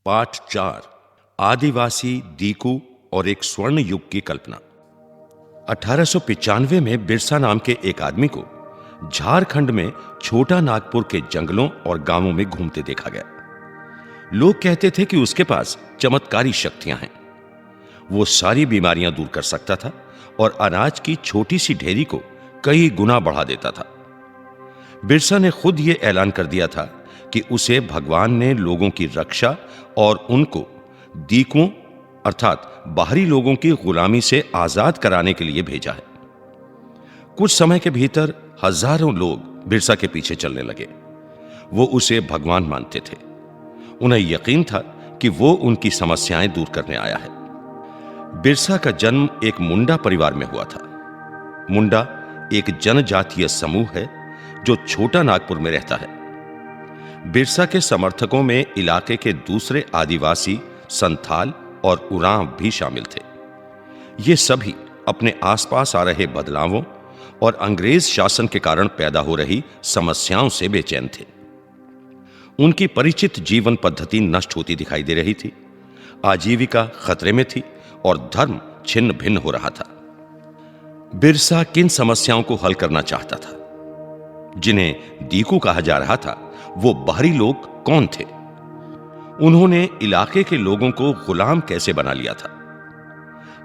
पाठ 4 आदिवासी दीकू और एक स्वर्ण युग की कल्पना। 1895 में बिरसा नाम के एक आदमी को झारखंड में छोटा नागपुर के जंगलों और गांवों में घूमते देखा गया। लोग कहते थे कि उसके पास चमत्कारी शक्तियां हैं। वो सारी बीमारियां दूर कर सकता था और अनाज की छोटी सी ढेरी को कई गुना बढ़ा देता था। बिरसा ने खुद यह ऐलान कर दिया था कि उसे भगवान ने लोगों की रक्षा और उनको दीकुओं अर्थात बाहरी लोगों की गुलामी से आजाद कराने के लिए भेजा है। कुछ समय के भीतर हजारों लोग बिरसा के पीछे चलने लगे। वो उसे भगवान मानते थे। उन्हें यकीन था कि वो उनकी समस्याएं दूर करने आया है। बिरसा का जन्म एक मुंडा परिवार में हुआ था। मुंडा एक जनजातीय समूह है जो छोटा नागपुर में रहता है। बिरसा के समर्थकों में इलाके के दूसरे आदिवासी, संथाल और उरांव भी शामिल थे। ये सभी अपने आसपास आ रहे बदलावों और अंग्रेज शासन के कारण पैदा हो रही समस्याओं से बेचैन थे। उनकी परिचित जीवन पद्धति नष्ट होती दिखाई दे रही थी, आजीविका खतरे में थी और धर्म छिन्न भिन्न हो रहा था। बिरसा किन समस्याओं को हल करना चाहता था? जिन्हें दीकू कहा जा रहा था, वो बाहरी लोग कौन थे? उन्होंने इलाके के लोगों को गुलाम कैसे बना लिया था?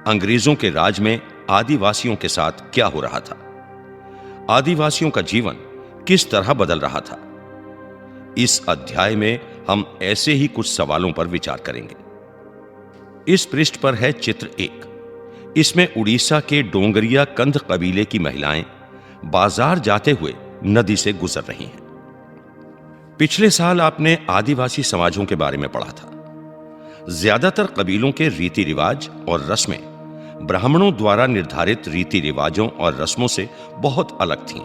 अंग्रेजों के राज में आदिवासियों के साथ क्या हो रहा था? आदिवासियों का जीवन किस तरह बदल रहा था? इस अध्याय में हम ऐसे ही कुछ सवालों पर विचार करेंगे। इस पृष्ठ पर है चित्र 1। इसमें उड़ीसा के डोंगरिया कंध कबीले की महिलाएं बाजार जाते हुए नदी से गुजर रही हैं। पिछले साल आपने आदिवासी समाजों के बारे में पढ़ा था। ज्यादातर कबीलों के रीति रिवाज और रस्में ब्राह्मणों द्वारा निर्धारित रीति रिवाजों और रस्मों से बहुत अलग थीं।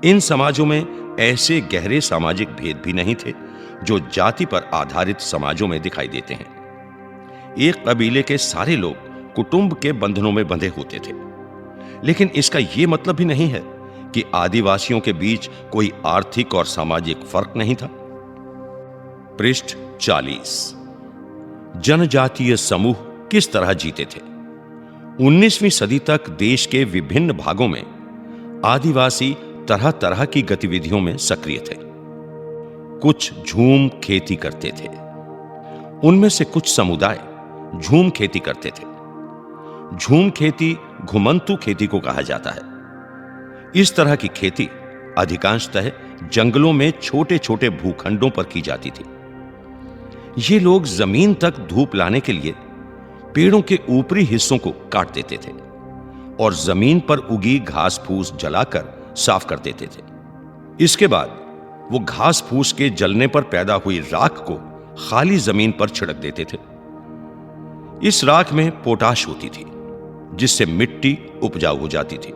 इन समाजों में ऐसे गहरे सामाजिक भेद भी नहीं थे जो जाति पर आधारित समाजों में दिखाई देते हैं। एक कबीले के सारे लोग कुटुंब के बंधनों में बंधे होते थे, लेकिन इसका यह मतलब भी नहीं है कि आदिवासियों के बीच कोई आर्थिक और सामाजिक फर्क नहीं था। पृष्ठ 40। जनजातीय समूह किस तरह जीते थे? 19वीं सदी तक देश के विभिन्न भागों में आदिवासी तरह तरह की गतिविधियों में सक्रिय थे। कुछ झूम खेती करते थे। उनमें से कुछ समुदाय झूम खेती करते थे। झूम खेती घुमंतू खेती को कहा जाता है। इस तरह की खेती अधिकांशतः जंगलों में छोटे छोटे भूखंडों पर की जाती थी। ये लोग जमीन तक धूप लाने के लिए पेड़ों के ऊपरी हिस्सों को काट देते थे और जमीन पर उगी घास फूस जलाकर साफ कर देते थे। इसके बाद वो घास फूस के जलने पर पैदा हुई राख को खाली जमीन पर छिड़क देते थे। इस राख में पोटाश होती थी, जिससे मिट्टी उपजाऊ हो जाती थी।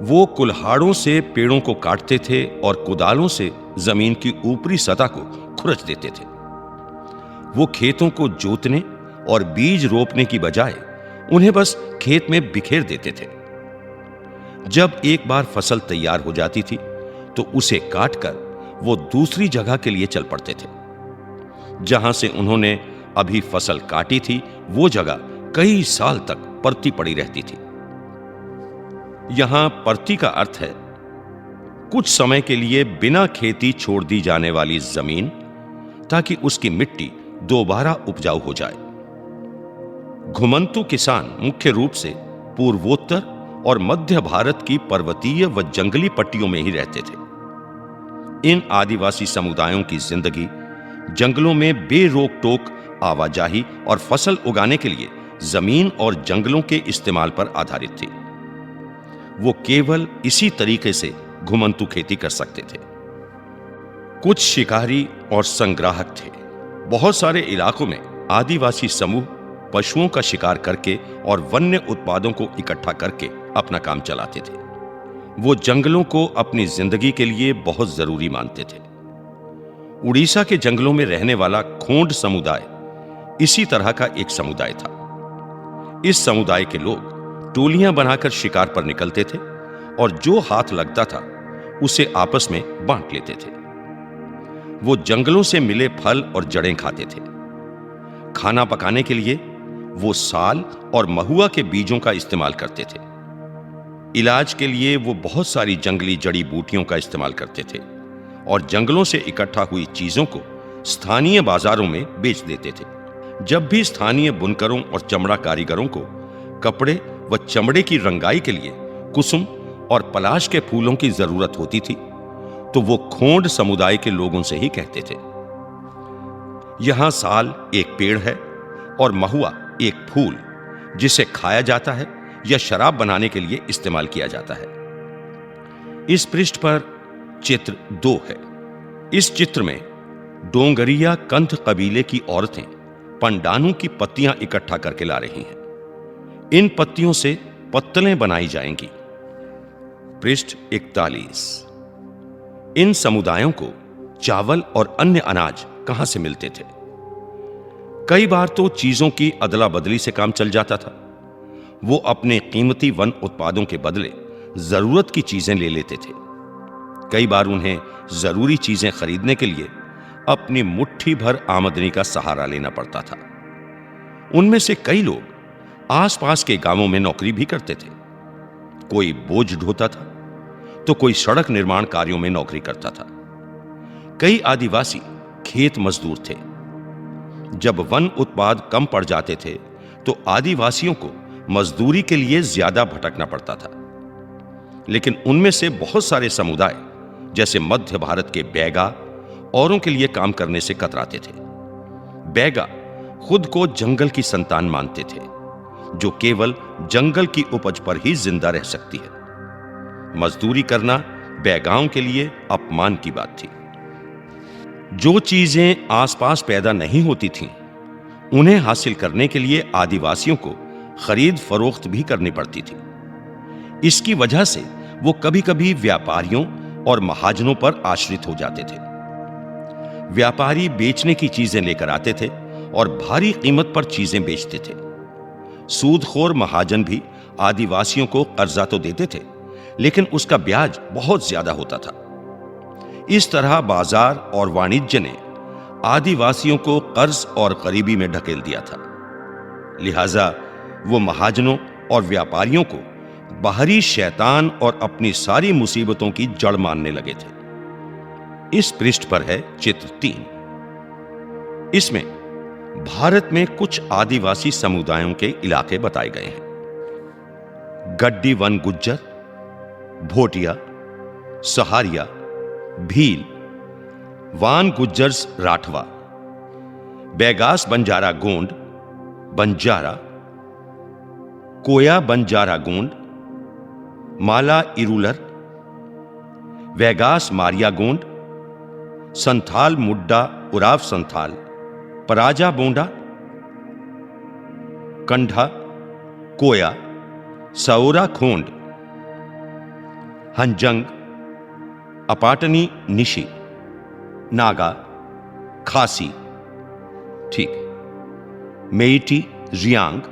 वो कुल्हाड़ों से पेड़ों को काटते थे और कुदालों से जमीन की ऊपरी सतह को खुरच देते थे। वो खेतों को जोतने और बीज रोपने की बजाय उन्हें बस खेत में बिखेर देते थे। जब एक बार फसल तैयार हो जाती थी तो उसे काटकर वो दूसरी जगह के लिए चल पड़ते थे। जहां से उन्होंने अभी फसल काटी थी, वो जगह कई साल तक परती पड़ी रहती थी। यहां परती का अर्थ है कुछ समय के लिए बिना खेती छोड़ दी जाने वाली जमीन, ताकि उसकी मिट्टी दोबारा उपजाऊ हो जाए। घुमंतू किसान मुख्य रूप से पूर्वोत्तर और मध्य भारत की पर्वतीय व जंगली पट्टियों में ही रहते थे। इन आदिवासी समुदायों की जिंदगी जंगलों में बेरोक टोक आवाजाही और फसल उगाने के लिए जमीन और जंगलों के इस्तेमाल पर आधारित थी। वो केवल इसी तरीके से घुमंतू खेती कर सकते थे। कुछ शिकारी और संग्राहक थे। बहुत सारे इलाकों में आदिवासी समूह पशुओं का शिकार करके और वन्य उत्पादों को इकट्ठा करके अपना काम चलाते थे। वो जंगलों को अपनी जिंदगी के लिए बहुत जरूरी मानते थे। उड़ीसा के जंगलों में रहने वाला खोंड समुदाय इसी तरह का एक समुदाय था। इस समुदाय के लोग टोलियां बनाकर शिकार पर निकलते थे और जो हाथ लगता था उसे आपस में बांट लेते थे। वो जंगलों से मिले फल और जड़ें खाते थे। खाना पकाने के लिए वो साल और महुआ के बीजों का इस्तेमाल करते थे। इलाज के लिए वो बहुत सारी जंगली जड़ी बूटियों का इस्तेमाल करते थे और जंगलों से इकट्ठा हुई चीजों को स्थानीय बाजारों में बेच देते थे। जब भी स्थानीय बुनकरों और चमड़ा कारीगरों को कपड़े व चमड़े की रंगाई के लिए कुसुम और पलाश के फूलों की जरूरत होती थी, तो वो खोंड समुदाय के लोगों से ही कहते थे, यहां साल एक पेड़ है और महुआ एक फूल जिसे खाया जाता है या शराब बनाने के लिए इस्तेमाल किया जाता है। इस पृष्ठ पर चित्र 2 है। इस चित्र में डोंगरिया कंथ कबीले की औरतें पंडानों की पत्तियां इकट्ठा करके ला रही हैं। इन पत्तियों से पत्तलें बनाई जाएंगी। पृष्ठ 41। इन समुदायों को चावल और अन्य अनाज कहां से मिलते थे? कई बार तो चीजों की अदला बदली से काम चल जाता था। वो अपने कीमती वन उत्पादों के बदले जरूरत की चीजें ले लेते थे। कई बार उन्हें जरूरी चीजें खरीदने के लिए अपनी मुट्ठी भर आमदनी का सहारा लेना पड़ता था। उनमें से कई लोग आसपास के गांवों में नौकरी भी करते थे। कोई बोझ ढोता था तो कोई सड़क निर्माण कार्यों में नौकरी करता था। कई आदिवासी खेत मजदूर थे। जब वन उत्पाद कम पड़ जाते थे तो आदिवासियों को मजदूरी के लिए ज्यादा भटकना पड़ता था। लेकिन उनमें से बहुत सारे समुदाय जैसे मध्य भारत के बैगा औरों के लिए काम करने से कतराते थे। बैगा खुद को जंगल की संतान मानते थे, जो केवल जंगल की उपज पर ही जिंदा रह सकती है। मजदूरी करना बैगाओं के लिए अपमान की बात थी। जो चीजें आसपास पैदा नहीं होती थीं, उन्हें हासिल करने के लिए आदिवासियों को खरीद फरोख्त भी करनी पड़ती थी। इसकी वजह से वो कभी-कभी व्यापारियों और महाजनों पर आश्रित हो जाते थे। व्यापारी बेचने की चीजें लेकर आते थे और भारी कीमत पर चीजें बेचते थे। सूदखोर महाजन भी आदिवासियों को कर्जा तो देते थे, लेकिन उसका ब्याज बहुत ज्यादा होता था। इस तरह बाजार और वाणिज्य ने आदिवासियों को कर्ज और गरीबी में ढकेल दिया था। लिहाजा वो महाजनों और व्यापारियों को बाहरी शैतान और अपनी सारी मुसीबतों की जड़ मानने लगे थे। इस पृष्ठ पर है चित्र 3। इसमें भारत में कुछ आदिवासी समुदायों के इलाके बताए गए हैं। गड्डी वन गुज्जर, भोटिया, सहारिया, भील, वान गुज्जर्स राठवा, बैगास बंजारा गोंड, बंजारा, कोया बंजारा गोंड, माला इरूलर, वैगास मारिया गोंड, संथाल मुड्डा उराव संथाल, पराजा बोंडा, कंढा, कोया, सौरा खोंड, हंजंग, अपाटनी निशी, नागा, खासी, ठीक, मेइटी, रियांग,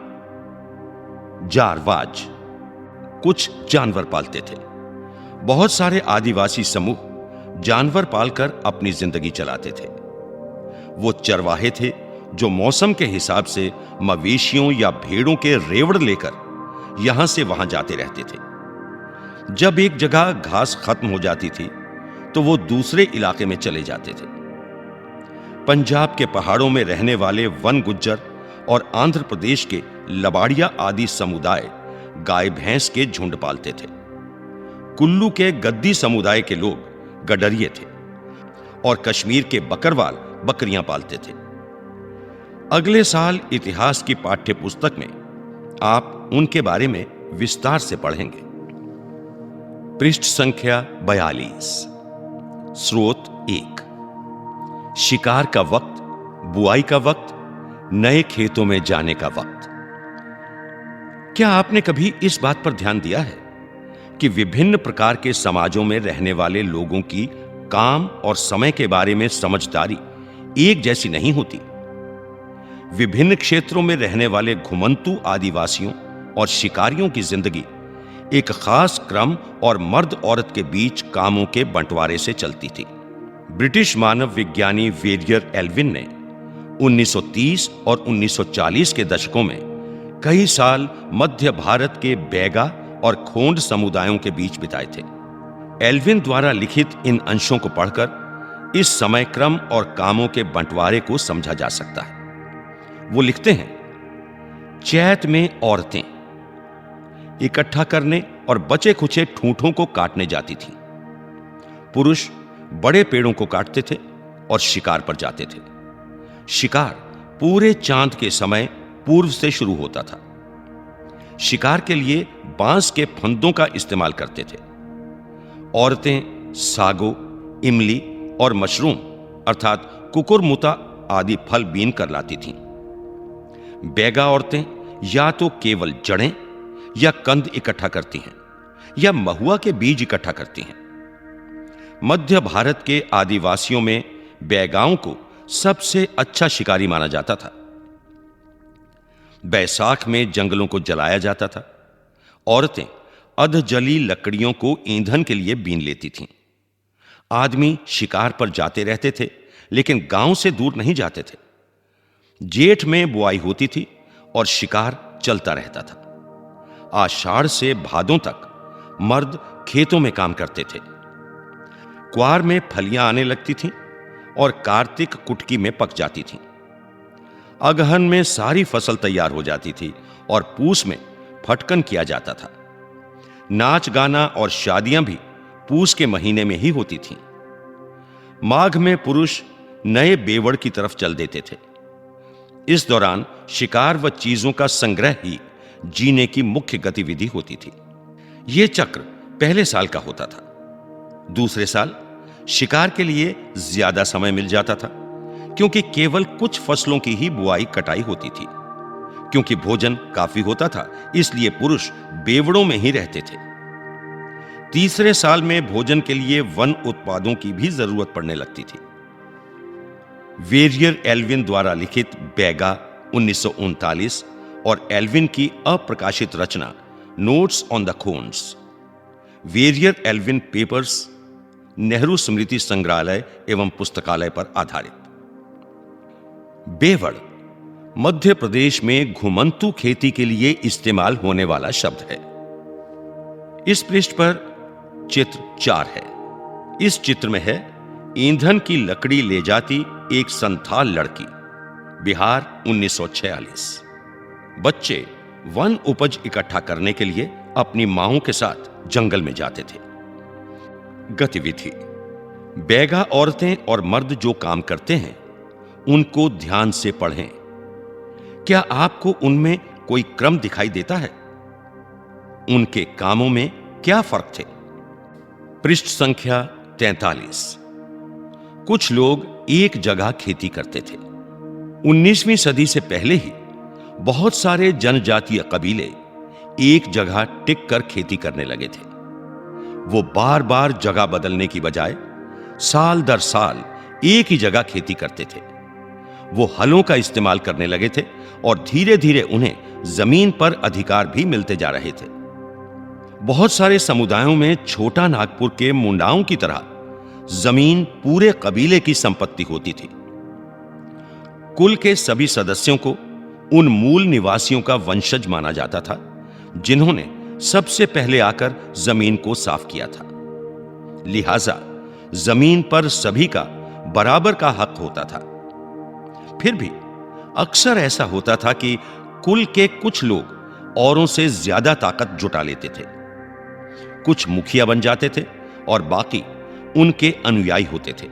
जारवाज कुछ जानवर पालते थे। बहुत सारे आदिवासी समूह जानवर पालकर अपनी जिंदगी चलाते थे। वो चरवाहे थे जो मौसम के हिसाब से मवेशियों या भेड़ों के रेवड़ लेकर यहां से वहां जाते रहते थे। जब एक जगह घास खत्म हो जाती थी तो वो दूसरे इलाके में चले जाते थे। पंजाब के पहाड़ों में रहने वाले वन गुज्जर और आंध्र प्रदेश के लबाड़िया आदि समुदाय गाय भैंस के झुंड पालते थे। कुल्लू के गद्दी समुदाय के लोग गडरिये थे और कश्मीर के बकरवाल बकरियां पालते थे। अगले साल इतिहास की पाठ्य पुस्तक में आप उनके बारे में विस्तार से पढ़ेंगे। पृष्ठ संख्या 42। स्रोत 1। शिकार का वक्त, बुआई का वक्त, नए खेतों में जाने का वक्त। क्या आपने कभी इस बात पर ध्यान दिया है कि विभिन्न प्रकार के समाजों में रहने वाले लोगों की काम और समय के बारे में समझदारी एक जैसी नहीं होती? विभिन्न क्षेत्रों में रहने वाले घुमंतू आदिवासियों और शिकारियों की जिंदगी एक खास क्रम और मर्द औरत के बीच कामों के बंटवारे से चलती थी। ब्रिटिश मानव विज्ञानी वेरियर एल्विन ने 1930 और 1940 के दशकों में कई साल मध्य भारत के बैगा और खोंड समुदायों के बीच बिताए थे। एल्विन द्वारा लिखित इन अंशों को पढ़कर इस समय क्रम और कामों के बंटवारे को समझा जा सकता है। वो लिखते हैं, चैत में औरतें इकट्ठा करने और बचे खुचे ठूंठों को काटने जाती थीं। पुरुष बड़े पेड़ों को काटते थे और शिकार पर जाते थे। शिकार पूरे चांद के समय पूर्व से शुरू होता था। शिकार के लिए बांस के फंदों का इस्तेमाल करते थे। औरतें सागो, इमली और मशरूम अर्थात कुकुरमुता आदि फल बीन कर लाती थीं। बैगा औरतें या तो केवल जड़ें या कंद इकट्ठा करती हैं या महुआ के बीज इकट्ठा करती हैं। मध्य भारत के आदिवासियों में बैगाओं को सबसे अच्छा शिकारी माना जाता था। बैसाख में जंगलों को जलाया जाता था। औरतें अधजली लकड़ियों को ईंधन के लिए बीन लेती थीं। आदमी शिकार पर जाते रहते थे, लेकिन गांव से दूर नहीं जाते थे। जेठ में बुआई होती थी और शिकार चलता रहता था। आषाढ़ से भादों तक मर्द खेतों में काम करते थे। क्वार में फलियां आने लगती थीं और कार्तिक कुटकी में पक जाती थीं। अगहन में सारी फसल तैयार हो जाती थी और पूस में फटकन किया जाता था। नाच गाना और शादियां भी पूस के महीने में ही होती थीं। माघ में पुरुष नए बेवड़ की तरफ चल देते थे। इस दौरान शिकार व चीजों का संग्रह ही जीने की मुख्य गतिविधि होती थी। यह चक्र पहले साल का होता था। दूसरे साल शिकार के लिए ज्यादा समय मिल जाता था, क्योंकि केवल कुछ फसलों की ही बुआई कटाई होती थी। क्योंकि भोजन काफी होता था, इसलिए पुरुष बेवड़ों में ही रहते थे। तीसरे साल में भोजन के लिए वन उत्पादों की भी जरूरत पड़ने लगती थी। वेरियर एल्विन द्वारा लिखित बैगा 1939 और एल्विन की अप्रकाशित रचना notes on the Khonds, Verrier Elwin papers, Nehru स्मृति संग्रहालय एवं पुस्तकालय पर आधारित। बेवड़ मध्य प्रदेश में घुमंतु खेती के लिए इस्तेमाल होने वाला शब्द है। इस पृष्ठ पर चित्र 4 है। इस चित्र में है ईंधन की लकड़ी ले जाती एक संथाल लड़की। बिहार 1946। बच्चे वन उपज इकट्ठा करने के लिए अपनी मांओं के साथ जंगल में जाते थे। गतिविधि: बैगा औरतें और मर्द जो काम करते हैं उनको ध्यान से पढ़ें। क्या आपको उनमें कोई क्रम दिखाई देता है? उनके कामों में क्या फर्क थे? पृष्ठ संख्या 43। कुछ लोग एक जगह खेती करते थे। 19वीं सदी से पहले ही बहुत सारे जनजातीय कबीले एक जगह टिक कर खेती करने लगे थे। वो बार बार जगह बदलने की बजाय साल दर साल एक ही जगह खेती करते थे। वो हलों का इस्तेमाल करने लगे थे और धीरे धीरे उन्हें जमीन पर अधिकार भी मिलते जा रहे थे। बहुत सारे समुदायों में छोटा नागपुर के मुंडाओं की तरह जमीन पूरे कबीले की संपत्ति होती थी। कुल के सभी सदस्यों को उन मूल निवासियों का वंशज माना जाता था जिन्होंने सबसे पहले आकर जमीन को साफ किया था। लिहाजा जमीन पर सभी का बराबर का हक होता था। फिर भी अक्सर ऐसा होता था कि कुल के कुछ लोग औरों से ज्यादा ताकत जुटा लेते थे। कुछ मुखिया बन जाते थे और बाकी उनके अनुयायी होते थे।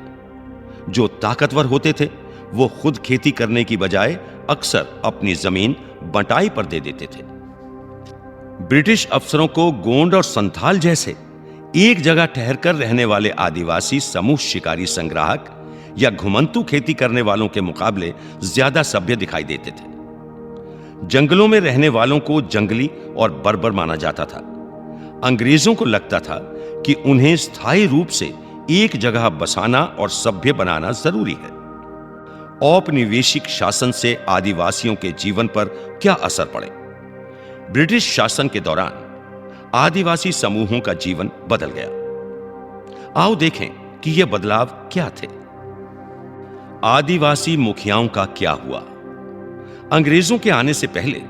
जो ताकतवर होते थे वो खुद खेती करने की बजाय अक्सर अपनी जमीन बंटाई पर दे देते थे। ब्रिटिश अफसरों को गोंड और संथाल जैसे एक जगह ठहरकर रहने वाले आदिवासी समूह शिकारी संग्राहक या घुमंतु खेती करने वालों के मुकाबले ज्यादा सभ्य दिखाई देते थे। जंगलों में रहने वालों को जंगली और बर्बर माना जाता था। अंग्रेजों को लगता था कि उन्हें स्थायी रूप से एक जगह बसाना और सभ्य बनाना जरूरी है। औपनिवेशिक शासन से आदिवासियों के जीवन पर क्या असर पड़े? ब्रिटिश शासन के दौरान आदिवासी समूहों का जीवन बदल गया। आओ देखें कि ये बदलाव क्या थे। आदिवासी मुखियाओं का क्या हुआ? अंग्रेजों के आने से पहले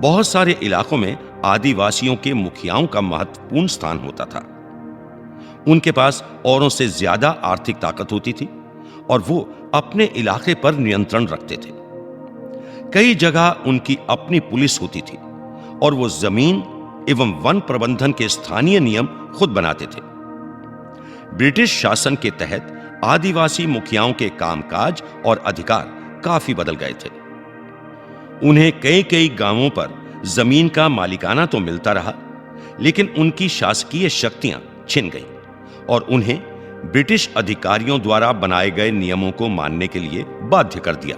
बहुत सारे इलाकों में आदिवासियों के मुखियाओं का महत्वपूर्ण स्थान होता था। उनके पास औरों से ज्यादा आर्थिक ताकत होती थी और वो अपने इलाके पर नियंत्रण रखते थे। कई जगह उनकी अपनी पुलिस होती थी और वो जमीन एवं वन प्रबंधन के स्थानीय नियम खुद बनाते थे। ब्रिटिश शासन के तहत आदिवासी मुखियाओं के कामकाज और अधिकार काफी बदल गए थे। उन्हें कई कई गांवों पर जमीन का मालिकाना तो मिलता रहा, लेकिन उनकी शासकीय शक्तियां छिन गईं और उन्हें ब्रिटिश अधिकारियों द्वारा बनाए गए नियमों को मानने के लिए बाध्य कर दिया।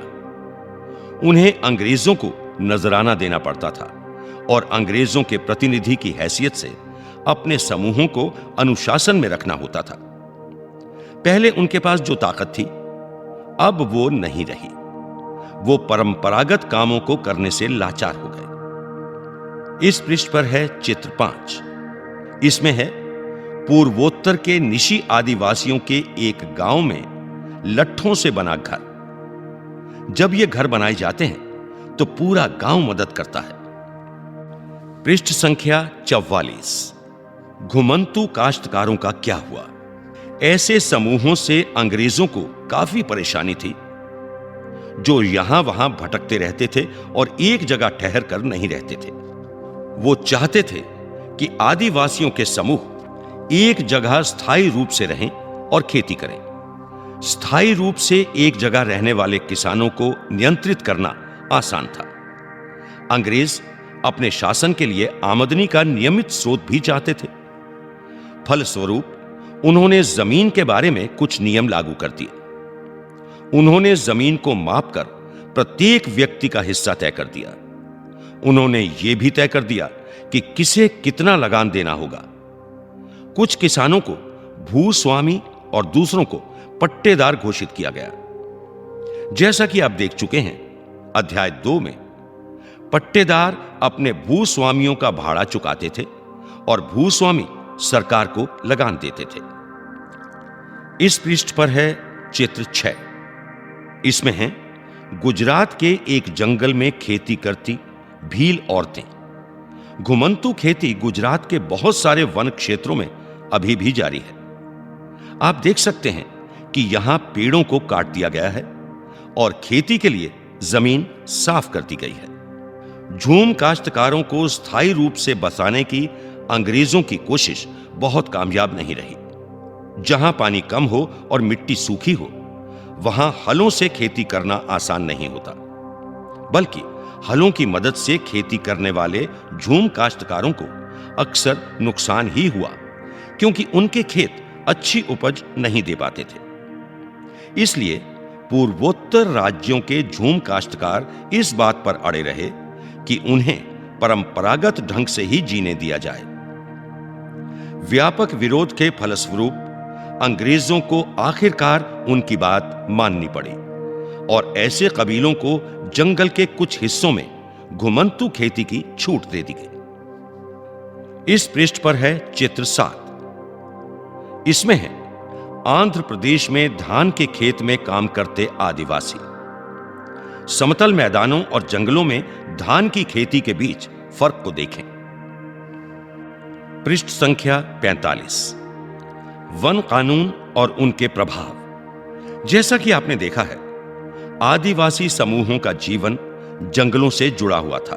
उन्हें अंग्रेजों को नजराना देना पड़ता था और अंग्रेजों के प्रतिनिधि की हैसियत से अपने समूहों को अनुशासन में रखना होता था। पहले उनके पास जो ताकत थी, अब वो नहीं रही। वो परंपरागत कामों को करने से लाचार हो गए। इस पृष्ठ पर है चित्र 5। इसमें है पूर्वोत्तर के निशी आदिवासियों के एक गांव में लट्ठों से बना घर। जब ये घर बनाए जाते हैं तो पूरा गांव मदद करता है। पृष्ठ संख्या 44। घुमंतु काश्तकारों का क्या हुआ? ऐसे समूहों से अंग्रेजों को काफी परेशानी थी, जो यहां वहां भटकते रहते थे और एक जगह ठहर कर नहीं रहते थे। वो चाहते थे कि आदिवासियों के समूह एक जगह स्थायी रूप से रहें और खेती करें। स्थायी रूप से एक जगह रहने वाले किसानों को नियंत्रित करना आसान था। अंग्रेज अपने शासन के लिए आमदनी का नियमित स्रोत भी चाहते थे। फलस्वरूप उन्होंने जमीन के बारे में कुछ नियम लागू कर दिए। उन्होंने जमीन को मापकर प्रत्येक व्यक्ति का हिस्सा तय कर दिया। उन्होंने यह भी तय कर दिया कि किसे कितना लगान देना होगा। कुछ किसानों को भूस्वामी और दूसरों को पट्टेदार घोषित किया गया। जैसा कि आप देख चुके हैं अध्याय 2 में, पट्टेदार अपने भूस्वामियों का भाड़ा चुकाते थे और भूस्वामी सरकार को लगान देते थे। इस पृष्ठ पर है चित्र 6। इसमें हैं गुजरात के एक जंगल में खेती करती भील औरतें। घुमंतु खेती गुजरात के बहुत सारे वन क्षेत्रों में अभी भी जारी है। आप देख सकते हैं कि यहां पेड़ों को काट दिया गया है और खेती के लिए जमीन साफ कर दी गई है। झूम काश्तकारों को स्थायी रूप से बसाने की अंग्रेजों की कोशिश बहुत कामयाब नहीं रही। जहां पानी कम हो और मिट्टी सूखी हो, वहां हलों से खेती करना आसान नहीं होता, बल्कि हलों की मदद से खेती करने वाले झूम काश्तकारों को अक्सर नुकसान ही हुआ, क्योंकि उनके खेत अच्छी उपज नहीं दे पाते थे। इसलिए पूर्वोत्तर राज्यों के झूम काश्तकार इस बात पर अड़े रहे कि उन्हें परंपरागत ढंग से ही जीने दिया जाए। व्यापक विरोध के फलस्वरूप अंग्रेजों को आखिरकार उनकी बात माननी पड़ी और ऐसे कबीलों को जंगल के कुछ हिस्सों में घुमंतु खेती की छूट दे दी गई। इस पृष्ठ पर है चित्र 7। इसमें है आंध्र प्रदेश में धान के खेत में काम करते आदिवासी। समतल मैदानों और जंगलों में धान की खेती के बीच फर्क को देखें। पृष्ठ संख्या 45। वन कानून और उनके प्रभाव। जैसा कि आपने देखा है, आदिवासी समूहों का जीवन जंगलों से जुड़ा हुआ था।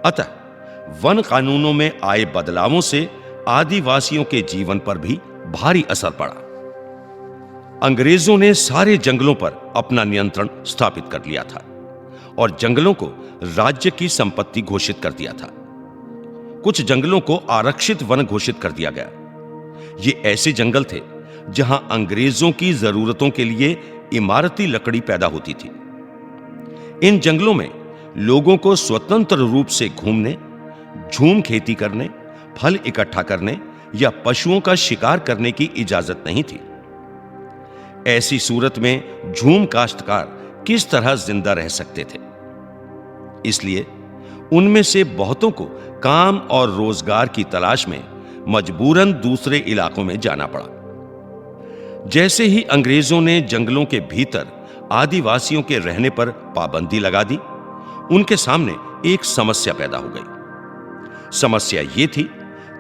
अतः वन कानूनों में आए बदलावों से आदिवासियों के जीवन पर भी भारी असर पड़ा। अंग्रेजों ने सारे जंगलों पर अपना नियंत्रण स्थापित कर लिया था और जंगलों को राज्य की संपत्ति घोषित कर दिया था। कुछ जंगलों को आरक्षित वन घोषित कर दिया गया। ये ऐसे जंगल थे जहां अंग्रेजों की जरूरतों के लिए इमारती लकड़ी पैदा होती थी। इन जंगलों में लोगों को स्वतंत्र रूप से घूमने, झूम खेती करने, फल इकट्ठा करने या पशुओं का शिकार करने की इजाजत नहीं थी। ऐसी सूरत में झूम काश्तकार किस तरह जिंदा रह सकते थे? इसलिए उनमें से बहुतों को काम और रोजगार की तलाश में मजबूरन दूसरे इलाकों में जाना पड़ा। जैसे ही अंग्रेजों ने जंगलों के भीतर आदिवासियों के रहने पर पाबंदी लगा दी, उनके सामने एक समस्या पैदा हो गई। समस्या यह थी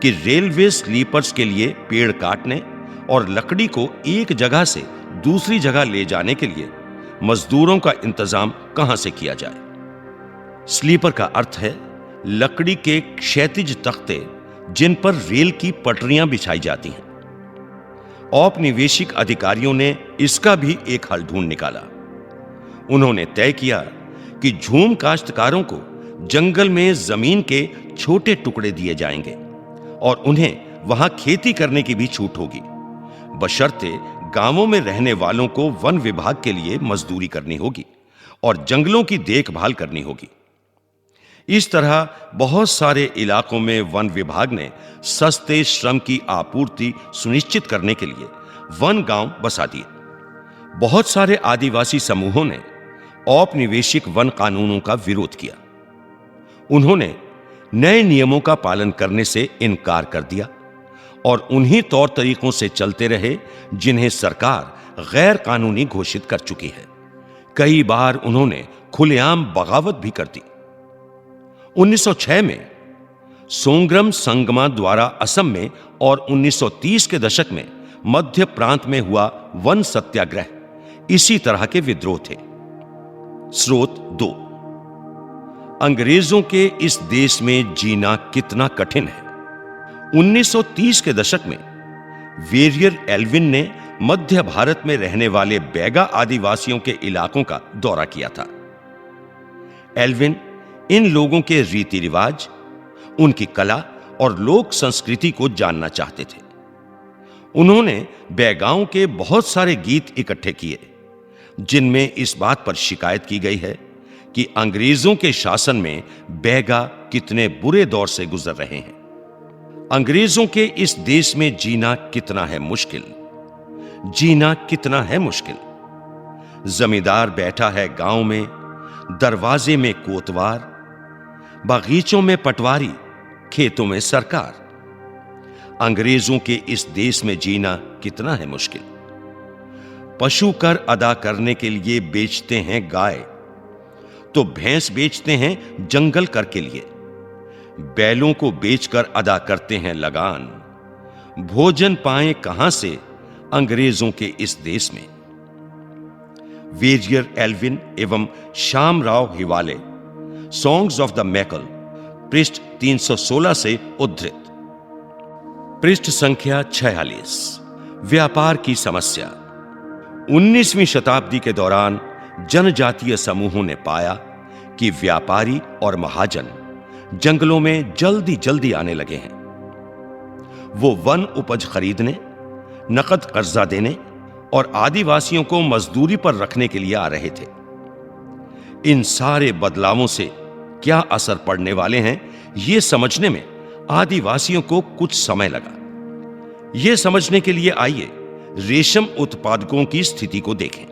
कि रेलवे स्लीपर्स के लिए पेड़ काटने और लकड़ी को एक जगह से दूसरी जगह ले जाने के लिए मजदूरों का इंतजाम कहां से किया जाए। स्लीपर का अर्थ है लकड़ी के क्षैतिज तख्ते जिन पर रेल की पटरियां बिछाई जाती हैं। औपनिवेशिक अधिकारियों ने इसका भी एक हल ढूंढ निकाला। उन्होंने तय किया कि झूम काश्तकारों को जंगल में जमीन के छोटे टुकड़े दिए जाएंगे और उन्हें वहां खेती करने की भी छूट होगी, बशर्ते गांवों में रहने वालों को वन विभाग के लिए मजदूरी करनी होगी और जंगलों की देखभाल करनी होगी। इस तरह बहुत सारे इलाकों में वन विभाग ने सस्ते श्रम की आपूर्ति सुनिश्चित करने के लिए वन गांव बसा दिए। बहुत सारे आदिवासी समूहों ने औपनिवेशिक वन कानूनों का विरोध किया। उन्होंने नए नियमों का पालन करने से इनकार कर दिया और उन्हीं तौर तरीकों से चलते रहे जिन्हें सरकार गैर कानूनी घोषित कर चुकी है। कई बार उन्होंने खुलेआम बगावत भी कर दी। 1906 में सोंग्रम संगमा द्वारा असम में और 1930 के दशक में मध्य प्रांत में हुआ वन सत्याग्रह इसी तरह के विद्रोह थे। स्रोत 2। अंग्रेजों के इस देश में जीना कितना कठिन है। 1930 के दशक में वेरियर एल्विन ने मध्य भारत में रहने वाले बैगा आदिवासियों के इलाकों का दौरा किया था। एल्विन इन लोगों के रीति रिवाज, उनकी कला और लोक संस्कृति को जानना चाहते थे। उन्होंने बैगाओं के बहुत सारे गीत इकट्ठे किए जिनमें इस बात पर शिकायत की गई है कि अंग्रेजों के शासन में बैगा कितने बुरे दौर से गुजर रहे हैं। अंग्रेजों के इस देश में जीना कितना है मुश्किल, जीना कितना है मुश्किल। जमींदार बैठा है गांव में, दरवाजे में कोतवार, बागीचों में पटवारी, खेतों में सरकार। अंग्रेजों के इस देश में जीना कितना है मुश्किल। पशु कर अदा करने के लिए बेचते हैं गाय, तो भैंस बेचते हैं जंगल कर के लिए। बैलों को बेचकर अदा करते हैं लगान, भोजन पाएं कहां से अंग्रेजों के इस देश में। वेरियर एल्विन एवं Shyamrao Hiwale, songs of the Maikal, पृष्ठ 316 से उद्धृत। पृष्ठ संख्या 46। व्यापार की समस्या। 19वीं शताब्दी के दौरान जनजातीय समूहों ने पाया कि व्यापारी और महाजन जंगलों में जल्दी जल्दी आने लगे हैं। वो वन उपज खरीदने, नकद कर्जा देने और आदिवासियों को मजदूरी पर रखने के लिए आ रहे थे। इन सारे बदलावों से क्या असर पड़ने वाले हैं, यह समझने में आदिवासियों को कुछ समय लगा। यह समझने के लिए आइए रेशम उत्पादकों की स्थिति को देखें।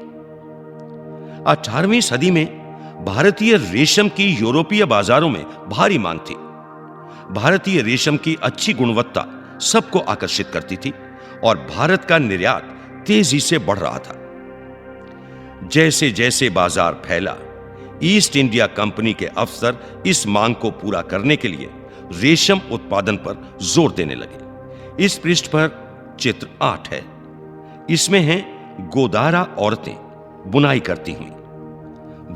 18वीं सदी में भारतीय रेशम की यूरोपीय बाजारों में भारी मांग थी। भारतीय रेशम की अच्छी गुणवत्ता सबको आकर्षित करती थी और भारत का निर्यात तेजी से बढ़ रहा था। जैसे जैसे बाजार फैला, ईस्ट इंडिया कंपनी के अफसर इस मांग को पूरा करने के लिए रेशम उत्पादन पर जोर देने लगे। इस पृष्ठ पर चित्र 8 है। इसमें हैं गोदारा औरतें बुनाई करती हुई।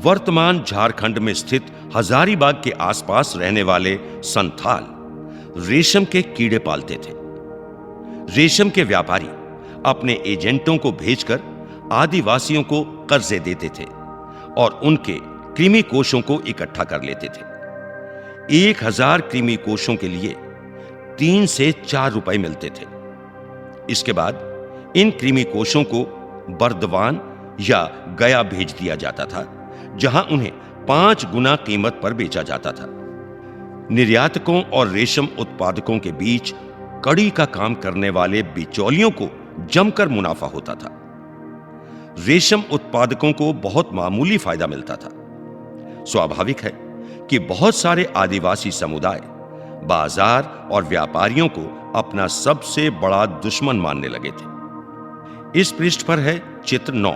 वर्तमान झारखंड में स्थित हजारीबाग के आसपास रहने वाले संथाल रेशम के कीड़े पालते थे। रेशम के व्यापारी अपने एजेंटों को भेजकर आदिवासियों को कर्जे देते थे और उनके कृमि कोशों को इकट्ठा कर लेते थे। 1000 कृमि कोशों के लिए 3 से 4 रुपए मिलते थे। इसके बाद इन कृमि कोशों को बर्दवान या गया भेज दिया जाता था, जहां उन्हें 5 गुना कीमत पर बेचा जाता था। निर्यातकों और रेशम उत्पादकों के बीच कड़ी का काम करने वाले बिचौलियों को जमकर मुनाफा होता था। रेशम उत्पादकों को बहुत मामूली फायदा मिलता था। स्वाभाविक है कि बहुत सारे आदिवासी समुदाय बाजार और व्यापारियों को अपना सबसे बड़ा दुश्मन मानने लगे थे। इस पृष्ठ पर है चित्र 9।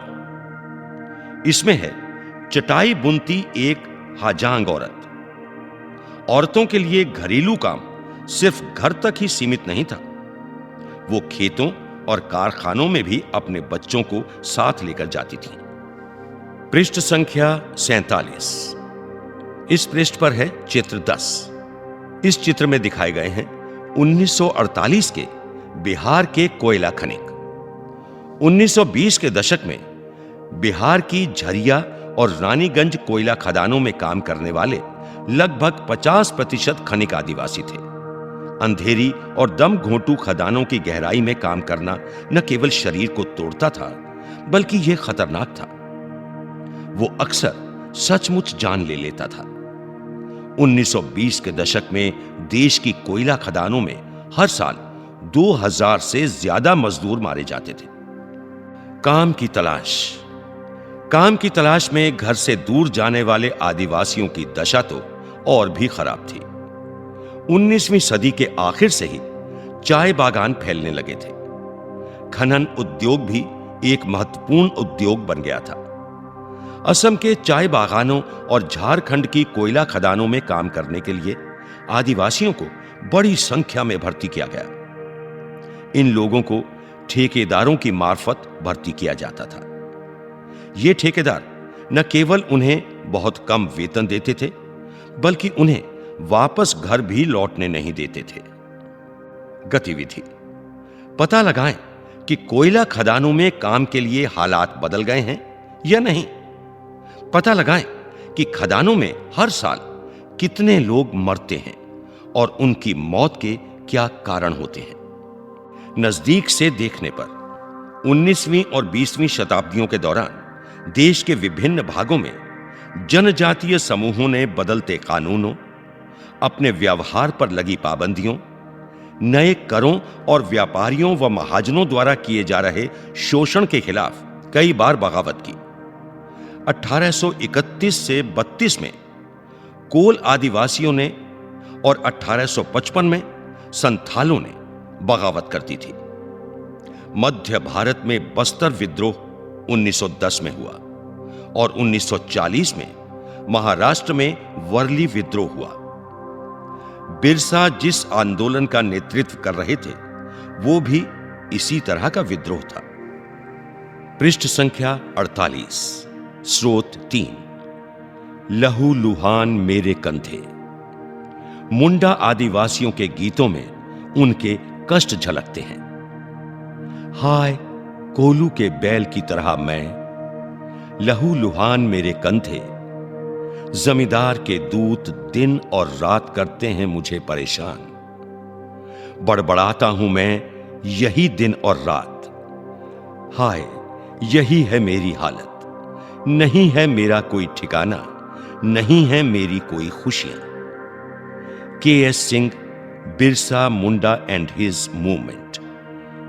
इसमें है चटाई बुनती एक हाजांग औरत। औरतों के लिए घरेलू काम सिर्फ घर तक ही सीमित नहीं था, वो खेतों और कारखानों में भी अपने बच्चों को साथ लेकर जाती थी। पृष्ठ संख्या 47। इस पृष्ठ पर है चित्र 10। इस चित्र में दिखाए गए हैं 1948 के बिहार के कोयला खनिक। 1920 के दशक में बिहार की झरिया और रानीगंज कोयला खदानों में काम करने वाले लगभग 50% खनिक आदिवासी थे। अंधेरी और दम घोंटू खदानों की गहराई में काम करना न केवल शरीर को तोड़ता था, बल्कि यह खतरनाक था। वो अक्सर सचमुच जान ले लेता था। 1920 के दशक में देश की कोयला खदानों में हर साल 2000 से ज्यादा मजदूर मारे जाते थे। काम की तलाश में घर से दूर जाने वाले आदिवासियों की दशा तो और भी खराब थी। 19वीं सदी के आखिर से ही चाय बागान फैलने लगे थे। खनन उद्योग भी एक महत्वपूर्ण उद्योग बन गया था। असम के चाय बागानों और झारखंड की कोयला खदानों में काम करने के लिए आदिवासियों को बड़ी संख्या में भर्ती किया गया। इन लोगों को ठेकेदारों की मार्फत भर्ती किया जाता था। ये ठेकेदार न केवल उन्हें बहुत कम वेतन देते थे, बल्कि उन्हें वापस घर भी लौटने नहीं देते थे। गतिविधि: पता लगाएं कि कोयला खदानों में काम के लिए हालात बदल गए हैं या नहीं। पता लगाएं कि खदानों में हर साल कितने लोग मरते हैं और उनकी मौत के क्या कारण होते हैं। नजदीक से देखने पर 19वीं और 20वीं शताब्दियों के दौरान देश के विभिन्न भागों में जनजातीय समूहों ने बदलते कानूनों, अपने व्यवहार पर लगी पाबंदियों, नए करों और व्यापारियों व महाजनों द्वारा किए जा रहे शोषण के खिलाफ कई बार बगावत की। 1831 से 32 में कोल आदिवासियों ने और 1855 में संथालों ने बगावत कर दी थी। मध्य भारत में बस्तर विद्रोह 1910 में हुआ और 1940 में महाराष्ट्र में वर्ली विद्रोह हुआ। बिरसा जिस आंदोलन का नेतृत्व कर रहे थे, वो भी इसी तरह का विद्रोह था। पृष्ठ संख्या 48। स्रोत 3। लहू लुहान मेरे कंधे। मुंडा आदिवासियों के गीतों में उनके कष्ट झलकते हैं। हाय कोलू के बैल की तरह मैं, लहू लुहान मेरे कंधे, जमींदार के दूत दिन और रात करते हैं मुझे परेशान। बड़बड़ाता हूं मैं यही दिन और रात, हाय यही है मेरी हालत। नहीं है मेरा कोई ठिकाना, नहीं है मेरी कोई खुशियां। KS. Singh, Birsa Munda and his movement.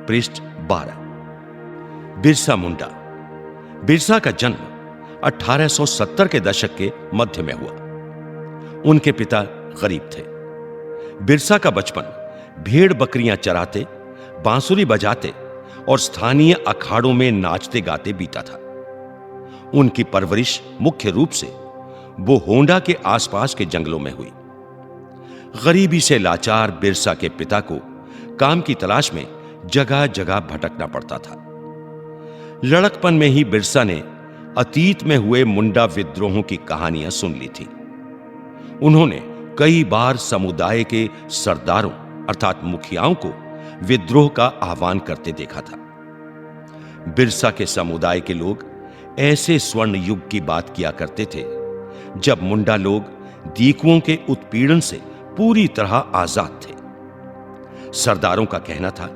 पृष्ठ 12। बिरसा मुंडा। बिरसा का जन्म 1870 के दशक के मध्य में हुआ। उनके पिता गरीब थे। बिरसा का बचपन भेड़ बकरियां चराते, बांसुरी बजाते और स्थानीय अखाड़ों में नाचते गाते बीता था। उनकी परवरिश मुख्य रूप से बोहोंडा के आसपास के जंगलों में हुई। गरीबी से लाचार बिरसा के पिता को काम की तलाश में जगह जगह भटकना पड़ता था। लड़कपन में ही बिरसा ने अतीत में हुए मुंडा विद्रोहों की कहानियां सुन ली थी। उन्होंने कई बार समुदाय के सरदारों अर्थात मुखियाओं को विद्रोह का आह्वान करते देखा था। बिरसा के समुदाय के लोग ऐसे स्वर्ण युग की बात किया करते थे जब मुंडा लोग दीकुओं के उत्पीड़न से पूरी तरह आजाद थे। सरदारों का कहना था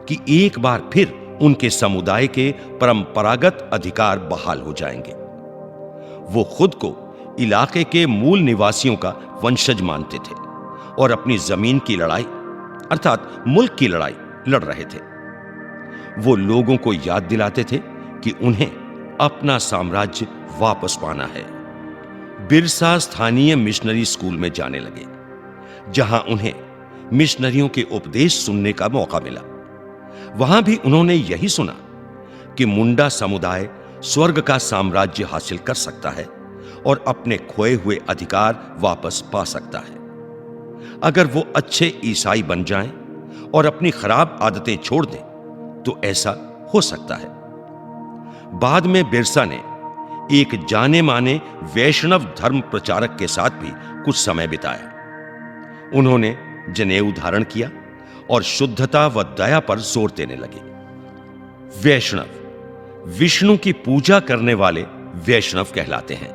कि एक बार फिर उनके समुदाय के परंपरागत अधिकार बहाल हो जाएंगे। वो खुद को इलाके के मूल निवासियों का वंशज मानते थे और अपनी जमीन की लड़ाई अर्थात मुल्क की लड़ाई लड़ रहे थे। वो लोगों को याद दिलाते थे कि उन्हें अपना साम्राज्य वापस पाना है। बिरसा स्थानीय मिशनरी स्कूल में जाने लगे, जहां उन्हें मिशनरियों के उपदेश सुनने का मौका मिला। वहां भी उन्होंने यही सुना कि मुंडा समुदाय स्वर्ग का साम्राज्य हासिल कर सकता है और अपने खोए हुए अधिकार वापस पा सकता है अगर वो अच्छे ईसाई बन जाएं और अपनी खराब आदतें छोड़ दें, तो ऐसा हो सकता है। बाद में बिरसा ने एक जाने माने वैष्णव धर्म प्रचारक के साथ भी कुछ समय बिताया। उन्होंने जनेऊ धारण किया और शुद्धता व दया पर जोर देने लगे। वैष्णव विष्णु की पूजा करने वाले वैष्णव कहलाते हैं।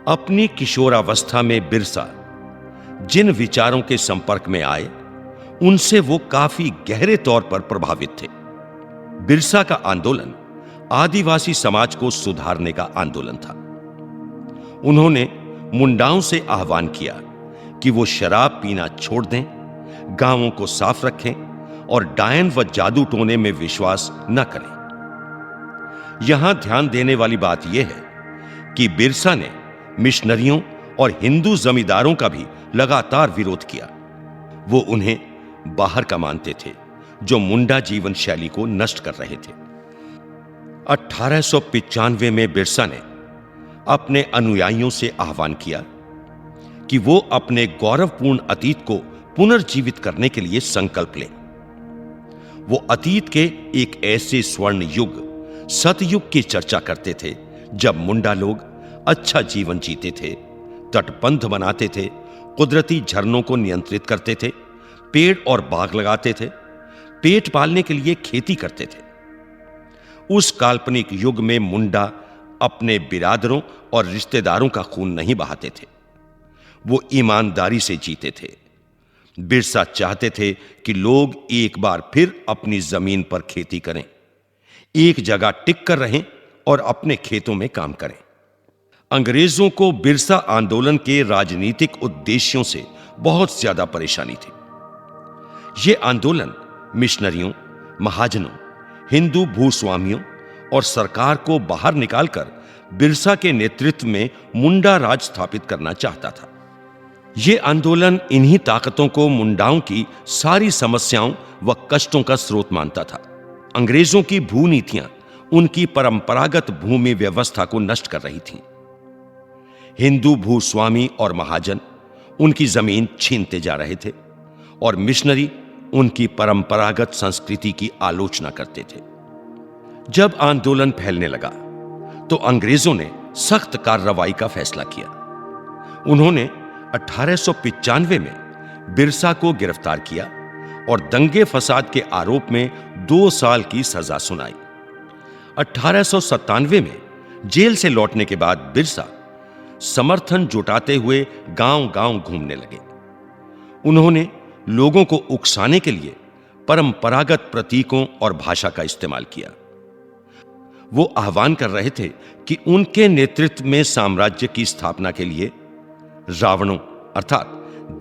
अपनी किशोरावस्था में बिरसा जिन विचारों के संपर्क में आए, उनसे वो काफी गहरे तौर पर प्रभावित थे। बिरसा का आंदोलन आदिवासी समाज को सुधारने का आंदोलन था। उन्होंने मुंडाओं से आह्वान किया कि वो शराब पीना छोड़ दें, गांवों को साफ रखें और डायन व जादू टोने में विश्वास न करें। यहां ध्यान देने वाली बात यह है कि बिरसा ने मिशनरियों और हिंदू जमींदारों का भी लगातार विरोध किया। वो उन्हें बाहर का मानते थे, जो मुंडा जीवन शैली को नष्ट कर रहे थे। 1895 में बिरसा ने अपने अनुयायियों से आह्वान किया कि वो अपने गौरवपूर्ण अतीत को पुनर्जीवित करने के लिए संकल्प लें। वो अतीत के एक ऐसे स्वर्ण युग, सतयुग की चर्चा करते थे जब मुंडा लोग अच्छा जीवन जीते थे, तटबंध बनाते थे, कुदरती झरनों को नियंत्रित करते थे, पेड़ और बाग लगाते थे, पेट पालने के लिए खेती करते थे। उस काल्पनिक युग में मुंडा अपने बिरादरों और रिश्तेदारों का खून नहीं बहाते थे। वो ईमानदारी से जीते थे। बिरसा चाहते थे कि लोग एक बार फिर अपनी जमीन पर खेती करें, एक जगह टिक कर रहें और अपने खेतों में काम करें। अंग्रेजों को बिरसा आंदोलन के राजनीतिक उद्देश्यों से बहुत ज्यादा परेशानी थी। यह आंदोलन मिशनरियों, महाजनों, हिंदू भूस्वामियों और सरकार को बाहर निकालकर बिरसा के नेतृत्व में मुंडा राज स्थापित करना चाहता था। यह आंदोलन इन्हीं ताकतों को मुंडाओं की सारी समस्याओं व कष्टों का स्रोत मानता था। अंग्रेजों की भूनीतियां उनकी परंपरागत भूमि व्यवस्था को नष्ट कर रही थीं। हिंदू भूस्वामी और महाजन उनकी जमीन छीनते जा रहे थे और मिशनरी उनकी परंपरागत संस्कृति की आलोचना करते थे। जब आंदोलन फैलने लगा तो अंग्रेजों ने सख्त कार्रवाई का फैसला किया। उन्होंने 1895 में बिरसा को गिरफ्तार किया और दंगे फसाद के आरोप में 2 साल की सजा सुनाई। 1897 में जेल से लौटने के बाद बिरसा समर्थन जुटाते हुए गांव-गांव घूमने लगे। उन्होंने लोगों को उकसाने के लिए परंपरागत प्रतीकों और भाषा का इस्तेमाल किया। वो आह्वान कर रहे थे कि उनके नेतृत्व में साम्राज्य की स्थापना के लिए रावणों अर्थात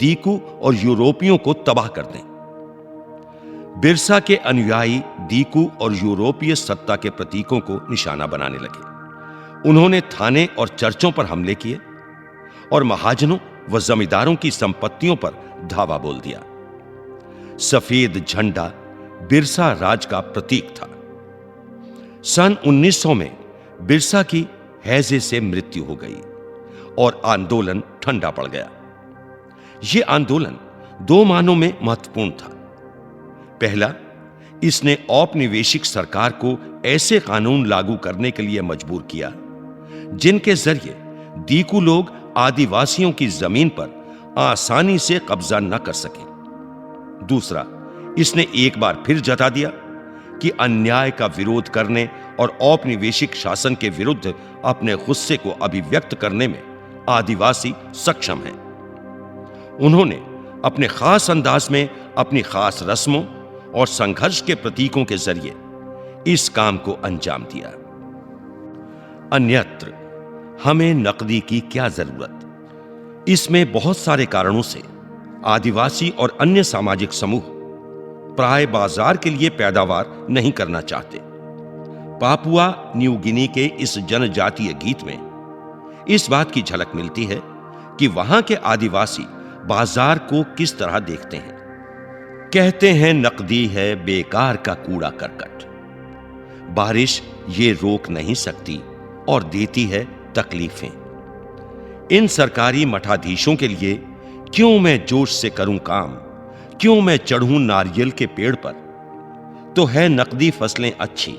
दीकू और यूरोपियों को तबाह कर दें। बिरसा के अनुयायी दीकू और यूरोपीय सत्ता के प्रतीकों को निशाना बनाने लगे। उन्होंने थाने और चर्चों पर हमले किए और महाजनों व जमींदारों की संपत्तियों पर धावा बोल दिया। सफेद झंडा बिरसा राज का प्रतीक था। सन 1900 में बिरसा की हैजे से मृत्यु हो गई और आंदोलन ठंडा पड़ गया। यह आंदोलन 2 मानों में महत्वपूर्ण था। पहला, इसने औपनिवेशिक सरकार को ऐसे कानून लागू करने के लिए मजबूर किया जिनके जरिए दीकू लोग आदिवासियों की जमीन पर आसानी से कब्जा न कर सके। दूसरा, इसने एक बार फिर जता दिया कि अन्याय का विरोध करने और औपनिवेशिक शासन के विरुद्ध अपने गुस्से को अभिव्यक्त करने में आदिवासी सक्षम हैं। उन्होंने अपने खास अंदाज में अपनी खास रस्मों और संघर्ष के प्रतीकों के जरिए इस काम को अंजाम दिया। अन्यत्र हमें नकदी की क्या जरूरत? इसमें बहुत सारे कारणों से आदिवासी और अन्य सामाजिक समूह प्राय बाजार के लिए पैदावार नहीं करना चाहते। पापुआ न्यू गिनी के इस जनजातीय गीत में इस बात की झलक मिलती है कि वहां के आदिवासी बाजार को किस तरह देखते हैं। कहते हैं नकदी है बेकार का कूड़ा करकट। बारिश ये रोक नहीं सकती और देती है तकलीफें। इन सरकारी मठाधीशों के लिए क्यों मैं जोश से करूं काम, क्यों मैं चढ़ूं नारियल के पेड़ पर। तो है नकदी फसलें अच्छी,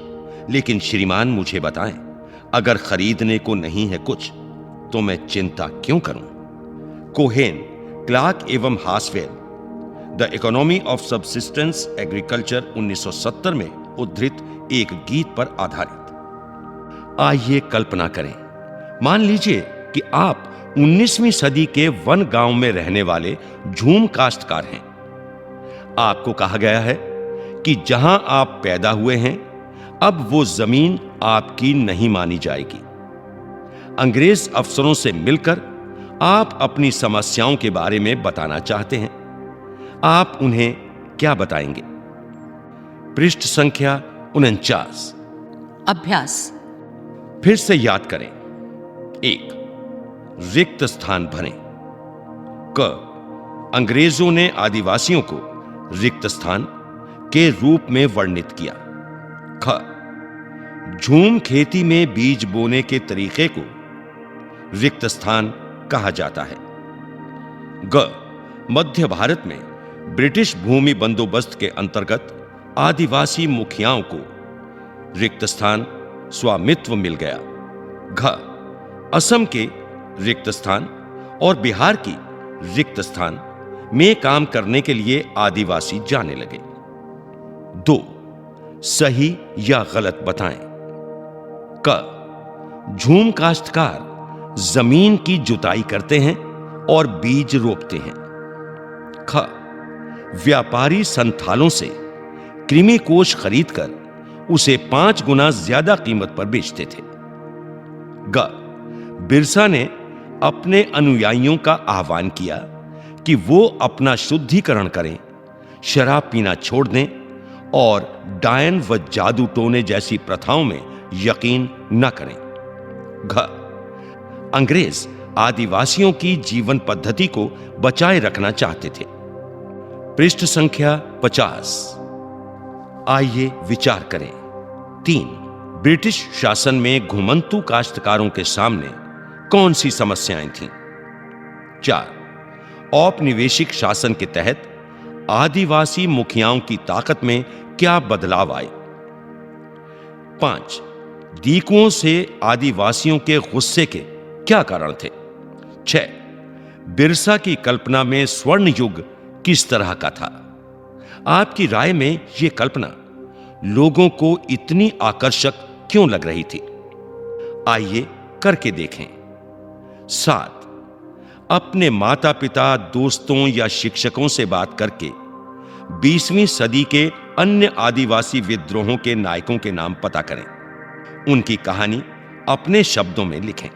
लेकिन श्रीमान मुझे बताएं, अगर खरीदने को नहीं है कुछ तो मैं चिंता क्यों करूं। कोहेन, क्लार्क एवं Haswell, the economy of subsistence agriculture 1970 में उद्धृत एक गीत पर आधारित। आइए कल्पना करें, मान लीजिए कि आप 19वीं सदी के वन गांव में रहने वाले झूम काश्तकार हैं। आपको कहा गया है कि जहां आप पैदा हुए हैं, अब वो जमीन आपकी नहीं मानी जाएगी। अंग्रेज अफसरों से मिलकर आप अपनी समस्याओं के बारे में बताना चाहते हैं। आप उन्हें क्या बताएंगे? पृष्ठ संख्या 49। अभ्यास। फिर से याद करें। 1. रिक्त स्थान भरें। क. अंग्रेजों ने आदिवासियों को रिक्त स्थान के रूप में वर्णित किया। ख. झूम खेती में बीज बोने के तरीके को रिक्त स्थान कहा जाता है। ग. मध्य भारत में ब्रिटिश भूमि बंदोबस्त के अंतर्गत आदिवासी मुखियाओं को रिक्त स्थान स्वामित्व मिल गया। घ. असम के रिक्त स्थान और बिहार की रिक्त स्थान में काम करने के लिए आदिवासी जाने लगे। 2. सही या गलत बताएं। क. झूम काश्तकार जमीन की जुताई करते हैं और बीज रोपते हैं। ख. व्यापारी संथालों से कृमि कोष खरीदकर उसे 5 गुना ज्यादा कीमत पर बेचते थे। ग. बिरसा ने अपने अनुयायियों का आह्वान किया कि वो अपना शुद्धिकरण करें, शराब पीना छोड़ दें और डायन व जादू टोने जैसी प्रथाओं में यकीन न करें। घ. अंग्रेज आदिवासियों की जीवन पद्धति को बचाए रखना चाहते थे। पृष्ठ संख्या 50। आइए विचार करें। 3. ब्रिटिश शासन में घुमंतू काश्तकारों के सामने कौन सी समस्याएं थीं? 4. औपनिवेशिक शासन के तहत आदिवासी मुखियाओं की ताकत में क्या बदलाव आए? 5. दीकुओं से आदिवासियों के गुस्से के क्या कारण थे? 6. बिरसा की कल्पना में स्वर्ण युग किस तरह का था? आपकी राय में यह कल्पना लोगों को इतनी आकर्षक क्यों लग रही थी? आइए करके देखें। 7. अपने माता पिता, दोस्तों या शिक्षकों से बात करके 20वीं सदी के अन्य आदिवासी विद्रोहों के नायकों के नाम पता करें। उनकी कहानी अपने शब्दों में लिखें।